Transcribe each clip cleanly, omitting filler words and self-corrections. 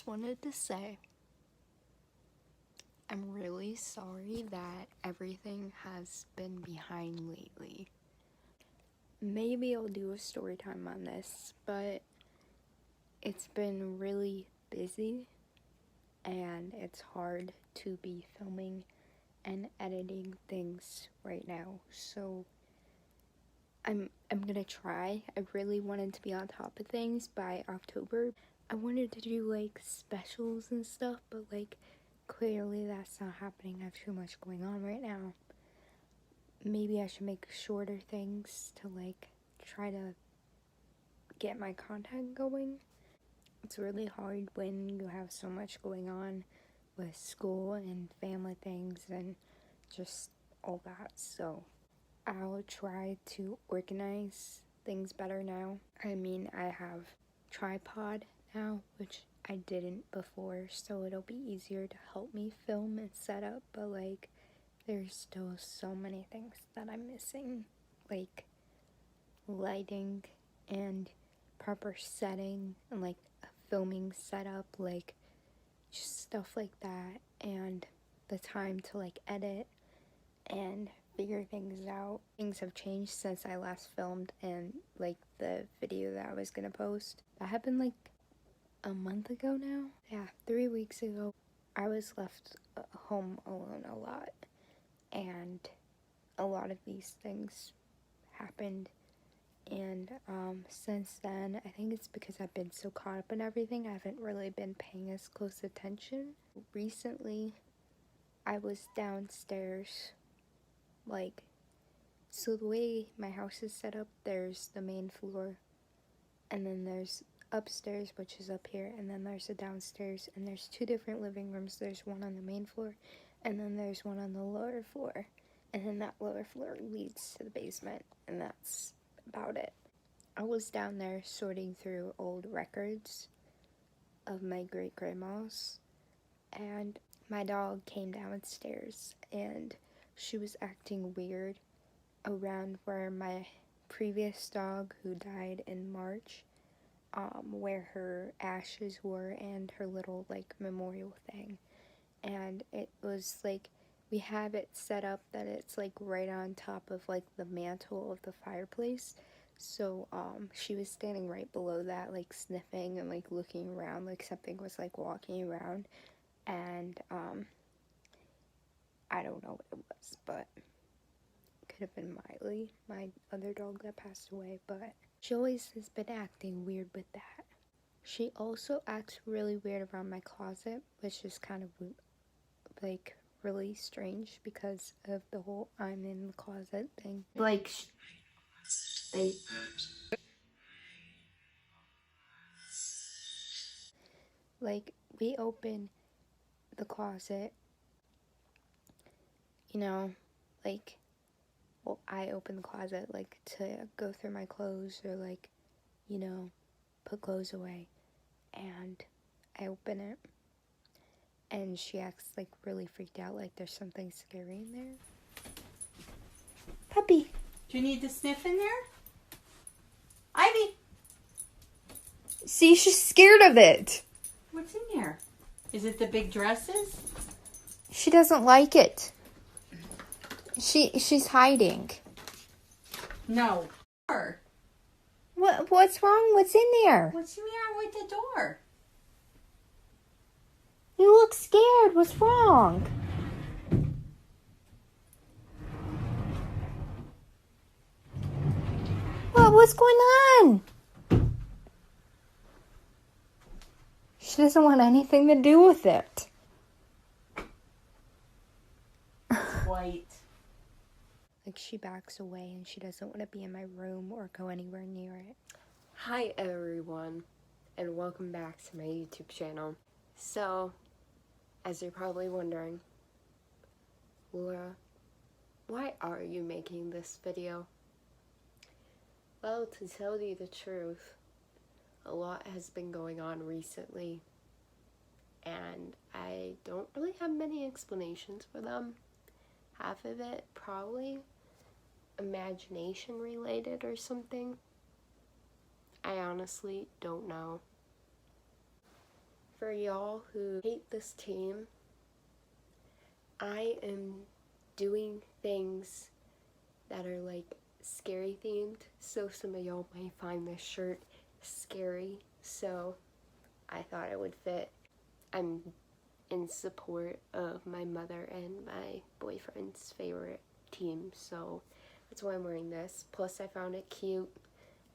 just wanted to say I'm really sorry that everything has been behind lately. Maybe I'll do a story time on this, but it's been really busy and it's hard to be filming and editing things right now. So I'm gonna try. I really wanted to be on top of things by October. I wanted to do like specials and stuff, but like clearly that's not happening. I have too much going on right now. Maybe I should make shorter things to like try to get my content going. It's really hard when you have so much going on with school and family things and just all that. So I'll try to organize things better now. I mean, I have tripod now, which I didn't before, so it'll be easier to help me film and set up, but like there's still so many things that I'm missing, like lighting and proper setting and like a filming setup, like just stuff like that, and the time to like edit and figure things out. Things have changed since I last filmed, and like the video that I was gonna post, that happened like a month ago now. Yeah, 3 weeks ago. I was left home alone a lot, and a lot of these things happened, and since then I think it's because I've been so caught up in everything, I haven't really been paying as close attention. Recently I was downstairs, like, so the way my house is set up, there's the main floor, and then there's upstairs, which is up here, and then there's a downstairs, and there's two different living rooms. There's one on the main floor, and then there's one on the lower floor, and then that lower floor leads to the basement, and that's about it. I was down there sorting through old records of my great-grandma's, and my dog came downstairs, and she was acting weird around where my previous dog, who died in March, where her ashes were and her little like memorial thing. And it was like, we have it set up that it's like right on top of like the mantle of the fireplace. So she was standing right below that, like sniffing and like looking around, like something was like walking around. And I don't know what it was, but it could have been Miley, my other dog that passed away. But she always has been acting weird with that. She also acts really weird around my closet, which is kind of like really strange because of the whole I'm in the closet thing. Like, we open the closet, you know, like, well, I open the closet like to go through my clothes or like, you know, put clothes away, and I open it and she acts like really freaked out, like there's something scary in there. Puppy! Do you need to sniff in there? Ivy! See, she's scared of it. What's in there? Is it the big dresses? She doesn't like it. She's hiding. No. What's wrong? What's in there? What's the matter with the door? You look scared. What's wrong? What's going on? She doesn't want anything to do with it. White. Like, she backs away and she doesn't want to be in my room or go anywhere near it. Hi everyone, and welcome back to my YouTube channel. So, as you're probably wondering, Laura, why are you making this video? Well, to tell you the truth, a lot has been going on recently, and I don't really have many explanations for them. Half of it probably imagination related or something. I honestly don't know. For y'all who hate this team, I am doing things that are like scary themed, so some of y'all may find this shirt scary, so I thought it would fit. I'm in support of my mother and my boyfriend's favorite team, so that's why I'm wearing this. Plus I found it cute.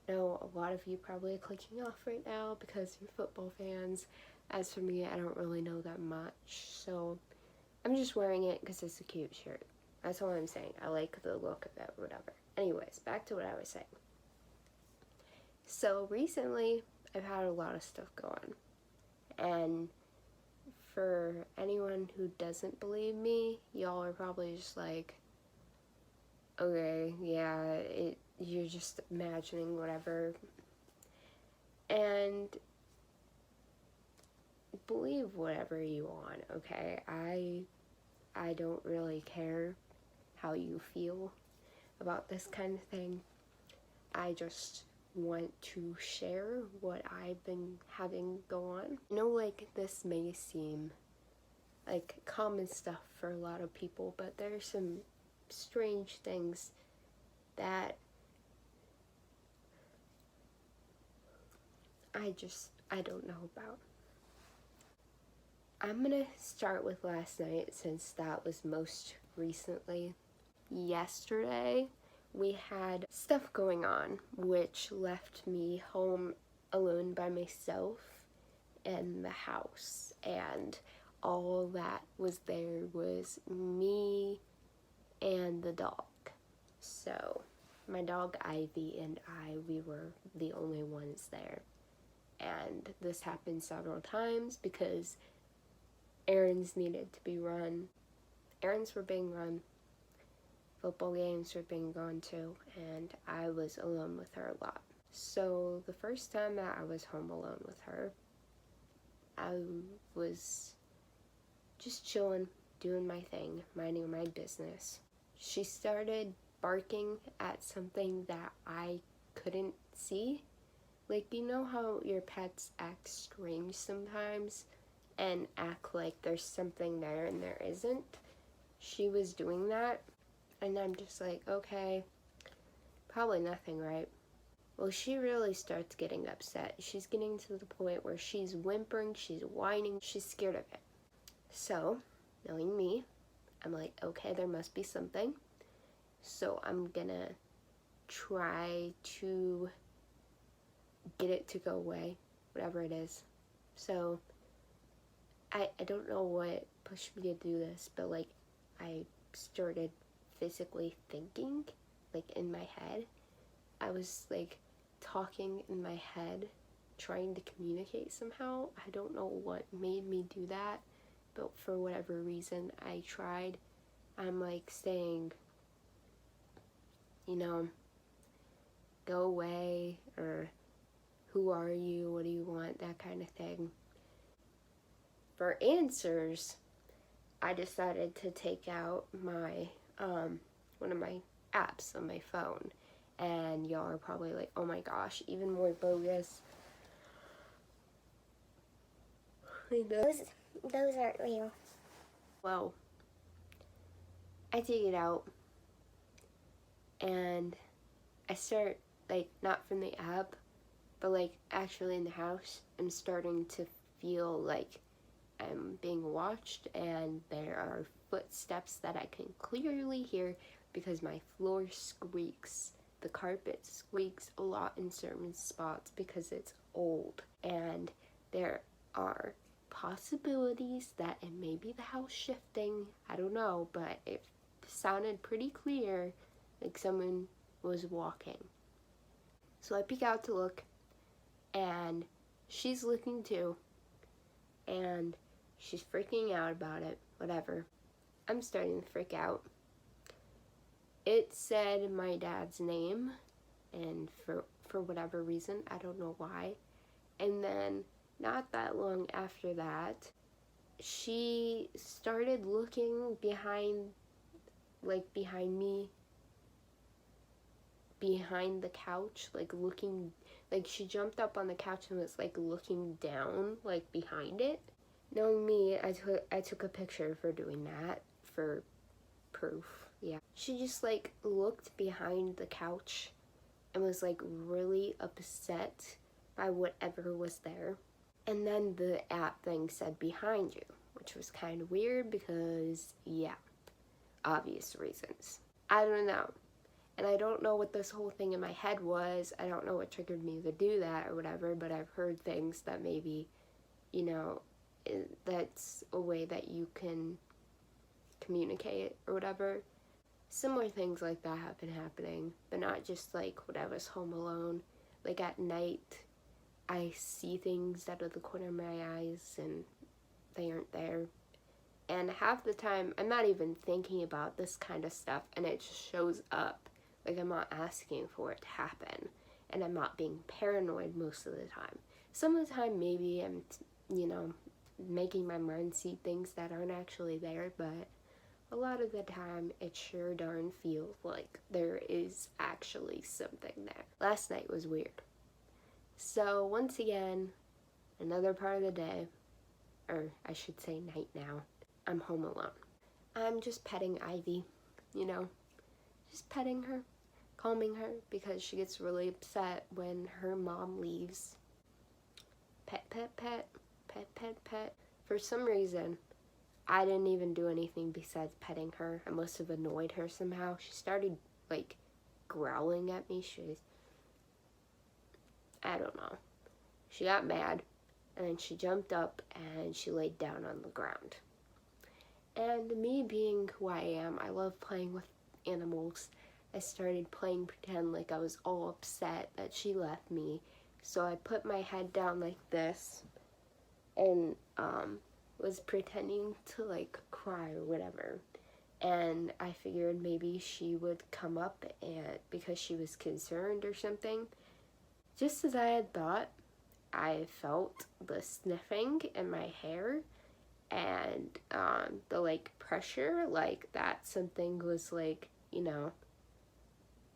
I know a lot of you probably are clicking off right now because you're football fans. As for me, I don't really know that much, so I'm just wearing it because it's a cute shirt. That's all I'm saying. I like the look of it, whatever. Anyways, back to what I was saying. So recently, I've had a lot of stuff going. And for anyone who doesn't believe me, y'all are probably just like, okay, yeah, you're just imagining whatever. And believe whatever you want, okay? I don't really care how you feel about this kind of thing. I just want to share what I've been having go on. I know, like, this may seem like common stuff for a lot of people, but there's some strange things that I don't know about. I'm gonna start with last night since that was most recently. Yesterday, we had stuff going on, which left me home alone by myself in the house, and all that was there was me and the dog. So my dog Ivy and we were the only ones there, and this happened several times because errands needed to be run. Errands were being run, football games were being gone to, and I was alone with her a lot. So the first time that I was home alone with her, I was just chilling, doing my thing, minding my business. She started barking at something that I couldn't see. Like, you know how your pets act strange sometimes and act like there's something there and there isn't? She was doing that, and I'm just like, okay, probably nothing, right? Well, she really starts getting upset. She's getting to the point where she's whimpering, she's whining, she's scared of it. So, knowing me, I'm like, okay, there must be something. So I'm gonna try to get it to go away, whatever it is. So I don't know what pushed me to do this, but like I started physically thinking, like in my head. I was like talking in my head, trying to communicate somehow. I don't know what made me do that, but for whatever reason I tried. I'm like saying, you know, go away, or who are you, what do you want, that kind of thing. For answers, I decided to take out my, one of my apps on my phone, and y'all are probably like, oh my gosh, even more bogus. Those aren't real. Well, I take it out, and I start, like, not from the app, but like actually in the house, I'm starting to feel like I'm being watched, and there are footsteps that I can clearly hear because my floor squeaks. The carpet squeaks a lot in certain spots because it's old, and there are possibilities that it may be the house shifting. I don't know, but it sounded pretty clear like someone was walking. So I peek out to look, and she's looking too, and she's freaking out about it, whatever. I'm starting to freak out. It said my dad's name, and for whatever reason, I don't know why. And then not that long after that, she started looking behind me, behind the couch, like looking Like, she jumped up on the couch and was, like, looking down, like, behind it. Knowing me, I took a picture of her doing that for proof. Yeah. She just, like, looked behind the couch and was, like, really upset by whatever was there. And then the app thing said behind you, which was kind of weird because, yeah, obvious reasons. I don't know. And I don't know what this whole thing in my head was. I don't know what triggered me to do that or whatever, but I've heard things that maybe, you know, that's a way that you can communicate or whatever. Similar things like that have been happening, but not just like when I was home alone. Like at night, I see things out of the corner of my eyes and they aren't there. And half the time, I'm not even thinking about this kind of stuff and it just shows up. Like I'm not asking for it to happen. And I'm not being paranoid most of the time. Some of the time, maybe I'm, you know, making my mind see things that aren't actually there, but a lot of the time, it sure darn feels like there is actually something there. Last night was weird. So once again, another part of the day, or I should say night now, I'm home alone. I'm just petting Ivy, you know, just petting her, calming her, because she gets really upset when her mom leaves. Pet, pet, pet, pet, pet, pet. For some reason, I didn't even do anything besides petting her. I must have annoyed her somehow. She started, like, growling at me. I don't know. She got mad, and then she jumped up, and she laid down on the ground. And me being who I am, I love playing with animals. I started playing pretend like I was all upset that she left me. So I put my head down like this, and, was pretending to like cry or whatever, and I figured maybe she would come up and because she was concerned or something. Just as I had thought, I felt the sniffing in my hair and the like pressure, like that something was like, you know,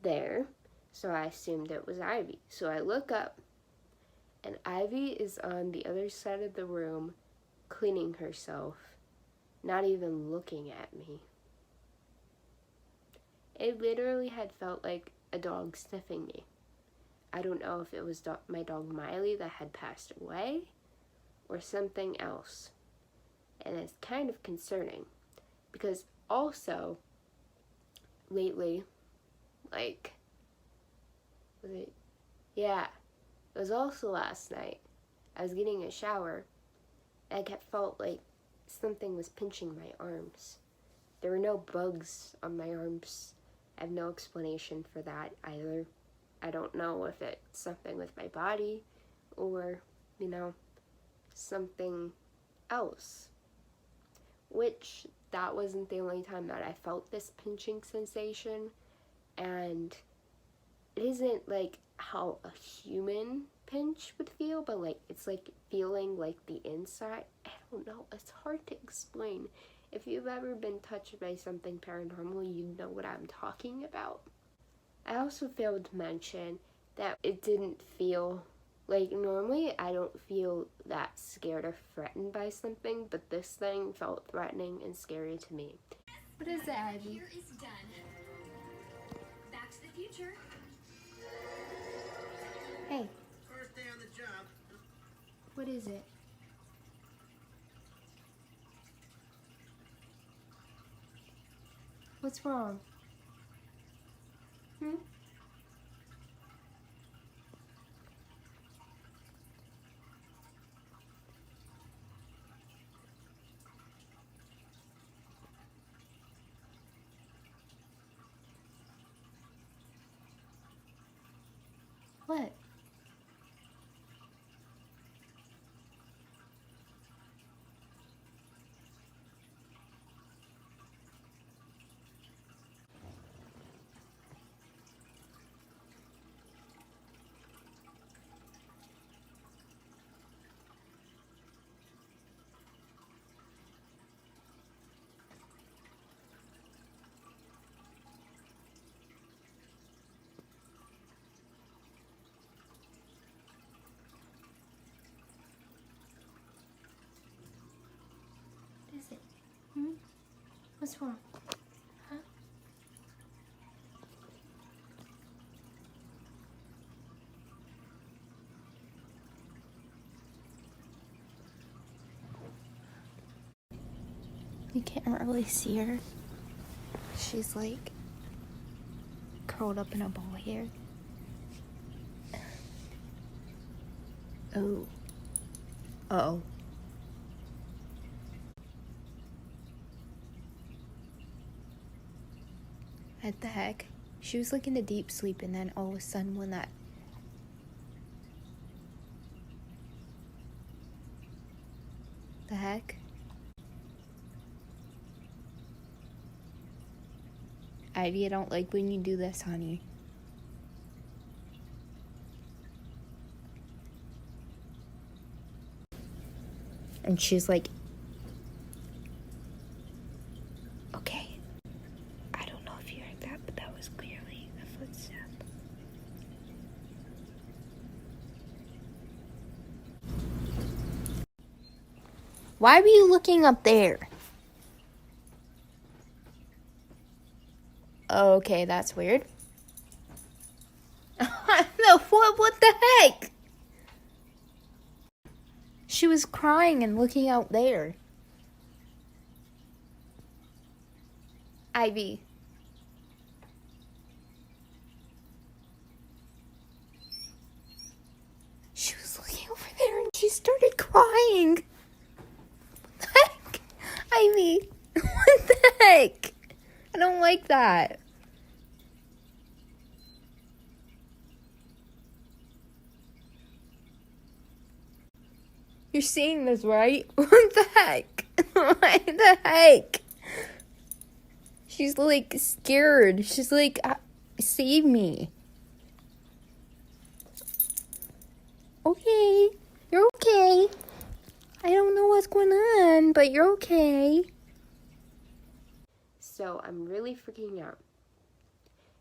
there. So I assumed it was Ivy. So I look up and Ivy is on the other side of the room cleaning herself, not even looking at me. It literally had felt like a dog sniffing me. I don't know if it was my dog Miley that had passed away or something else. And it's kind of concerning because also lately, like, it was also last night. I was getting a shower. I felt like something was pinching my arms. There were no bugs on my arms. I have no explanation for that either. I don't know if it's something with my body or, you know, something else. Which, that wasn't the only time that I felt this pinching sensation. And it isn't like how a human pinch would feel, but like it's like feeling like the inside. I don't know, it's hard to explain. If you've ever been touched by something paranormal, you know what I'm talking about. I also failed to mention that it didn't feel like, normally I don't feel that scared or threatened by something, but this thing felt threatening and scary to me. What is it, Ivy? Here is done. Back to the future. Hey, First day on the job. what is it? What's wrong? What? What's wrong? Huh? You can't really see her. She's like curled up in a ball here. Oh. Uh-oh. What the heck? She was like in a deep sleep, and then all of a sudden when that... The heck? Ivy, I don't like when you do this, honey. And she's like, okay. I don't know if you heard that, but that was clearly a footstep. Why were you looking up there? Okay, that's weird. No, what the heck? She was crying and looking out there. Ivy. She was looking over there and she started crying. What the heck? Ivy. What the heck? I don't like that. You're seeing this, right? What the heck? What the heck? She's like scared. She's like, save me. Okay. You're okay. I don't know what's going on, but you're okay. So I'm really freaking out.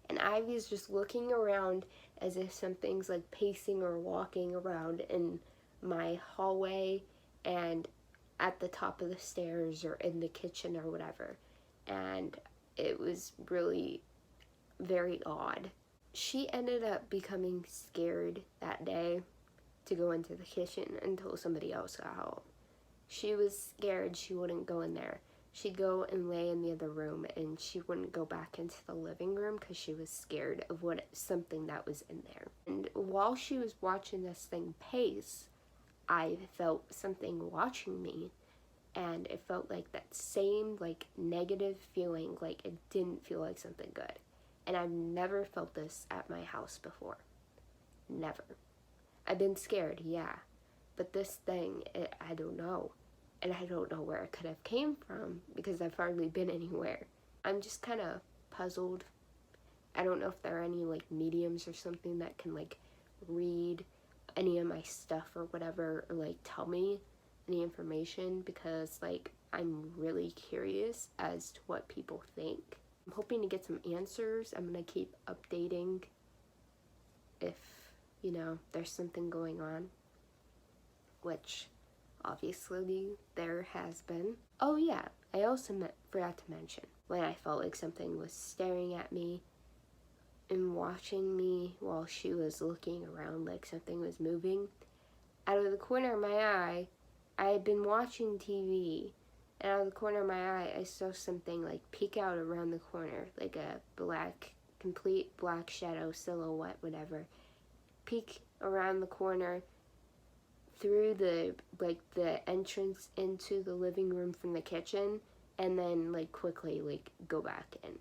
And Ivy's just looking around as if something's like pacing or walking around in my hallway and at the top of the stairs or in the kitchen or whatever. And it was really very odd. She ended up becoming scared that day to go into the kitchen until somebody else got home. She was scared she wouldn't go in there. She'd go and lay in the other room, and she wouldn't go back into the living room because she was scared of something that was in there. And while she was watching this thing pace, I felt something watching me, and it felt like that same like negative feeling, like it didn't feel like something good. And I've never felt this at my house before. Never. I've been scared, yeah, but this thing, I don't know. And I don't know where it could have came from because I've hardly been anywhere. I'm just kind of puzzled. I don't know if there are any like mediums or something that can like read any of my stuff or whatever, or like tell me any information, because like I'm really curious as to what people think. I'm hoping to get some answers. I'm gonna keep updating if, you know, there's something going on, which obviously there has been. Oh yeah, I also forgot to mention when I felt like something was staring at me and watching me while she was looking around like something was moving. Out of the corner of my eye, I had been watching TV, and out of the corner of my eye, I saw something like peek out around the corner, like a complete black shadow, silhouette, whatever, peek around the corner through the entrance into the living room from the kitchen, and then like quickly like go back in.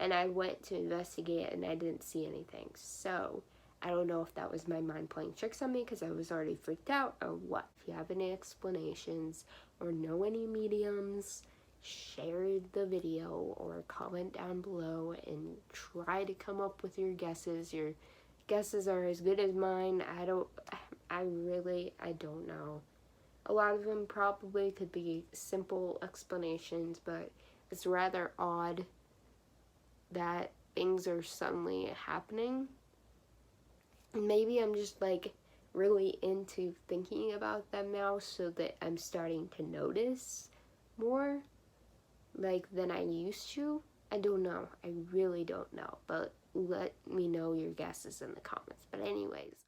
And I went to investigate and I didn't see anything. So I don't know if that was my mind playing tricks on me because I was already freaked out or what. If you have any explanations or know any mediums, share the video or comment down below and try to come up with your guesses. Your guesses are as good as mine. I don't know. A lot of them probably could be simple explanations, but it's rather odd that things are suddenly happening. Maybe I'm just like really into thinking about them now, so that I'm starting to notice more. like than I used to. I don't know. I really don't know. But let me know your guesses in the comments. But anyways.